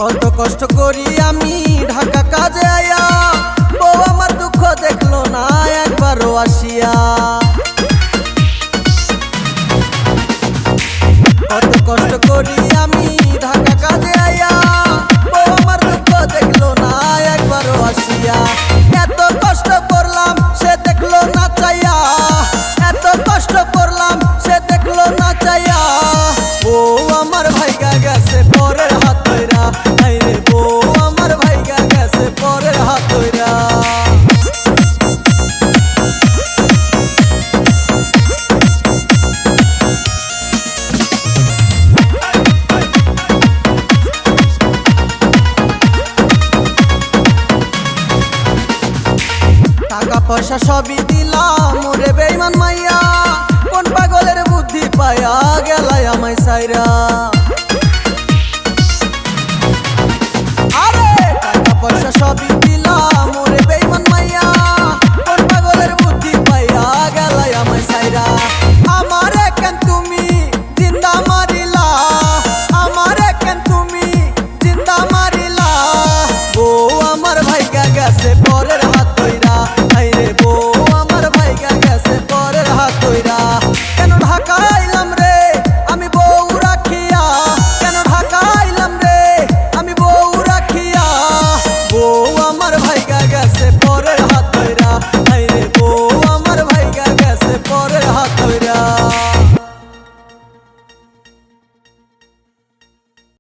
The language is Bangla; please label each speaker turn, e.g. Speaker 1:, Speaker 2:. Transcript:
Speaker 1: কত কষ্ট করি আমি ঢাকা কাজে আয়া, বউ আমার দুঃখ দেখলো না একবারও আসিয়া। কত কষ্ট করি আমি ঢাকা কাজে আয়া, বউ আমার দুঃখ দেখলো না একবারও আসিয়া। এত কষ্ট করলাম সে দেখলো না চাইয়া, এত কষ্ট করলাম সে দেখলো না চাইয়া। বউ আমার ভাইগা গেছে পরের হাত ধইরা, আইরে বউ আমার ভাইগা গেছে পরের হাত ধইরা। টাকা পয়সা সবই দিলাম ওরে বেঈমান মাইয়া, কোন পাগলের বুদ্ধি পায়া গেলাই আমায় সাইরা।